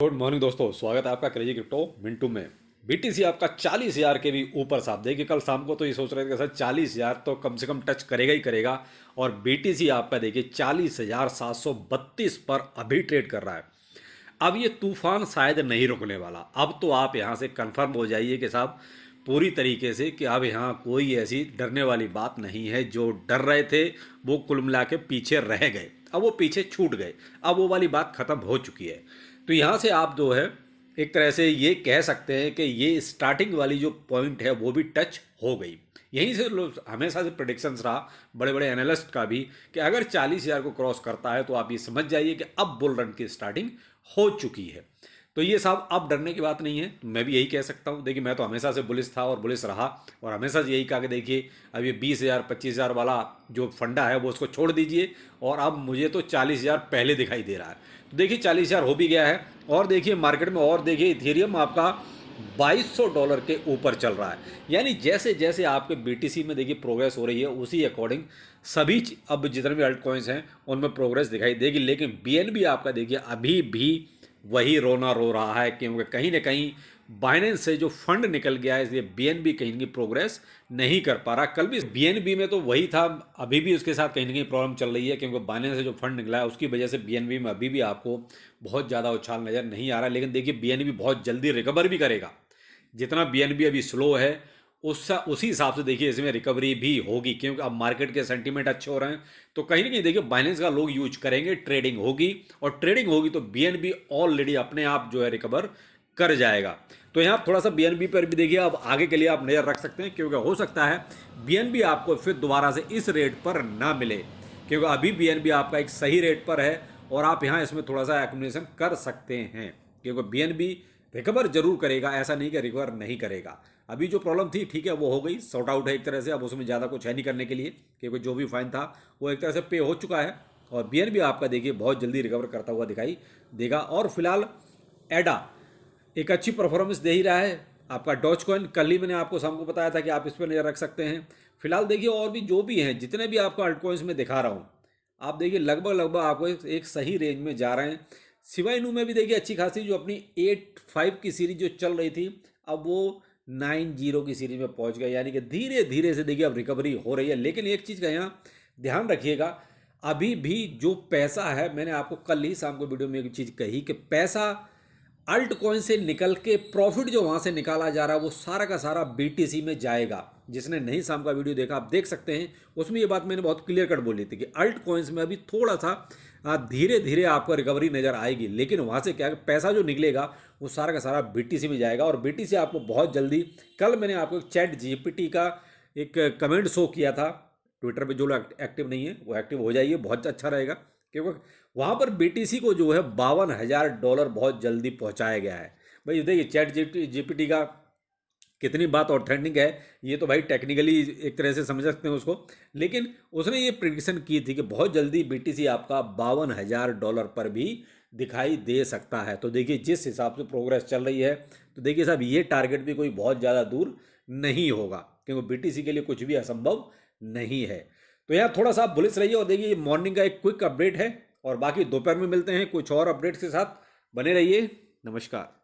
Good morning दोस्तों, स्वागत है आपका क्रेजी क्रिप्टो मिंटू में। बीटीसी आपका 40,000 के भी ऊपर साहब। देखिए कल शाम को तो ये सोच रहे थे कि सर 40,000 तो कम से कम टच करेगा ही करेगा, और बीटीसी आपका देखिए 40,732 पर अभी ट्रेड कर रहा है। अब ये तूफान शायद नहीं रुकने वाला। अब तो आप यहाँ से कंफर्म हो जाइए कि साहब पूरी तरीके से कि अब यहाँ कोई ऐसी डरने वाली बात नहीं है। जो डर रहे थे वो कुल मिला के पीछे रह गए, अब वो पीछे छूट गए, अब वो वाली बात ख़त्म हो चुकी है। तो यहाँ से आप जो है एक तरह से ये कह सकते हैं कि ये स्टार्टिंग वाली जो पॉइंट है वो भी टच हो गई। यहीं से लोग हमेशा से प्रेडिक्शंस रहा बड़े बड़े एनालिस्ट का भी कि अगर 40,000 को क्रॉस करता है तो आप ये समझ जाइए कि अब बुल रन की स्टार्टिंग हो चुकी है। तो ये साहब अब डरने की बात नहीं है। मैं भी यही कह सकता हूँ। देखिए मैं तो हमेशा से बुलिश था और बुलिश रहा, और हमेशा से यही कहा कि देखिए अब ये 20,000 25,000 वाला जो फंडा है वो उसको छोड़ दीजिए, और अब मुझे तो 40,000 पहले दिखाई दे रहा है। तो देखिए 40,000 हो भी गया है, और देखिए मार्केट में, और देखिए इथेरियम आपका $2,200 के ऊपर चल रहा है। यानी जैसे जैसे आपके बीटीसी में देखिए प्रोग्रेस हो रही है उसी अकॉर्डिंग सभी अब जितने भी अल्ट कॉइन्स हैं उनमें प्रोग्रेस दिखाई देगी। लेकिन बीएनबी आपका देखिए अभी भी वही रोना रो रहा है, क्योंकि कहीं ना कहीं बाइनेंस से जो फंड निकल गया है, इसलिए बीएनबी कहीं ना कहीं प्रोग्रेस नहीं कर पा रहा। कल भी बीएनबी में तो वही था, अभी भी उसके साथ कहीं ना कहीं प्रॉब्लम चल रही है, क्योंकि बाइनेंस से जो फंड निकला है उसकी वजह से बीएनबी में अभी भी आपको बहुत ज़्यादा उछाल नज़र नहीं आ रहा। लेकिन देखिए बीएनबी बहुत जल्दी रिकवर भी करेगा। जितना बीएनबी अभी स्लो है उसी हिसाब से देखिए इसमें रिकवरी भी होगी, क्योंकि अब मार्केट के सेंटीमेंट अच्छे हो रहे हैं। तो कहीं ना कहीं देखिए बाइनेंस का लोग यूज करेंगे, ट्रेडिंग होगी, और ट्रेडिंग होगी तो बीएनबी ऑलरेडी अपने आप जो है रिकवर कर जाएगा। तो यहाँ थोड़ा सा बीएनबी पर भी देखिए अब आगे के लिए आप नज़र रख सकते हैं, क्योंकि हो सकता है बीएनबी आपको फिर दोबारा से इस रेट पर ना मिले, क्योंकि अभी बीएनबी आपका एक सही रेट पर है, और आप यहाँ इसमें थोड़ा सा एक्यूमुलेशन कर सकते हैं, क्योंकि बीएनबी रिकवर जरूर करेगा, ऐसा नहीं कि रिकवर नहीं करेगा। अभी जो प्रॉब्लम थी ठीक है वो हो गई, सॉर्ट आउट है एक तरह से, अब उसमें ज़्यादा कुछ है नहीं करने के लिए, क्योंकि जो भी फाइन था वो एक तरह से पे हो चुका है। और बीएनबी आपका देखिए बहुत जल्दी रिकवर करता हुआ दिखाई देगा। और फिलहाल एडा एक अच्छी परफॉर्मेंस दे ही रहा है। आपका डॉज कॉइन कल ही मैंने आपको शाम को बताया था कि आप इस पर नज़र रख सकते हैं। फिलहाल देखिए और भी जो भी हैं, जितने भी आपको अल्ट कॉइन्स में दिखा रहा हूँ, आप देखिए लगभग लगभग आपको एक सही रेंज में जा रहे हैं। सिवाय इनू में भी देखिए अच्छी खासी जो अपनी 8.5 की सीरीज जो चल रही थी, अब वो 9.0 की सीरीज में पहुंच गए, यानी कि धीरे धीरे से देखिए अब रिकवरी हो रही है। लेकिन एक चीज़ का यहाँ ध्यान रखिएगा, अभी भी जो पैसा है, मैंने आपको कल ही शाम को वीडियो में एक चीज़ कही कि पैसा अल्ट कॉइन से निकल के प्रॉफिट जो वहाँ से निकाला जा रहा है वो सारा का सारा बीटीसी में जाएगा। जिसने नहीं शाम का वीडियो देखा आप देख सकते हैं, उसमें ये बात मैंने बहुत क्लियर कट बोली थी कि अल्ट कॉइन्स में अभी थोड़ा सा धीरे धीरे आपको रिकवरी नज़र आएगी, लेकिन वहाँ से क्या पैसा जो निकलेगा वो सारा का सारा बीटीसी में जाएगा। और बीटीसी आपको बहुत जल्दी, कल मैंने आपको चैट जीपीटी का एक कमेंट शो किया था ट्विटर पे, जो लोग एक्टिव नहीं है वो एक्टिव हो जाइए, बहुत अच्छा रहेगा, क्योंकि वहाँ पर बीटीसी को जो है $52,000 बहुत जल्दी पहुँचाया गया है। भाई देखिए चैट जीपीटी का कितनी बात ऑथेंटिक है ये तो भाई टेक्निकली एक तरह से समझ सकते हैं उसको, लेकिन उसने ये प्रिडिक्शन की थी कि बहुत जल्दी बीटीसी आपका $52,000 पर भी दिखाई दे सकता है। तो देखिए जिस हिसाब से प्रोग्रेस चल रही है, तो देखिए साहब ये टारगेट भी कोई बहुत ज़्यादा दूर नहीं होगा, क्योंकि बीटीसी के लिए कुछ भी असंभव नहीं है। तो यहाँ थोड़ा सा आप बुलिश रहिए, और देखिए मॉर्निंग का एक क्विक अपडेट है, और बाकी दोपहर में मिलते हैं कुछ और अपडेट्स के साथ। बने रहिए, नमस्कार।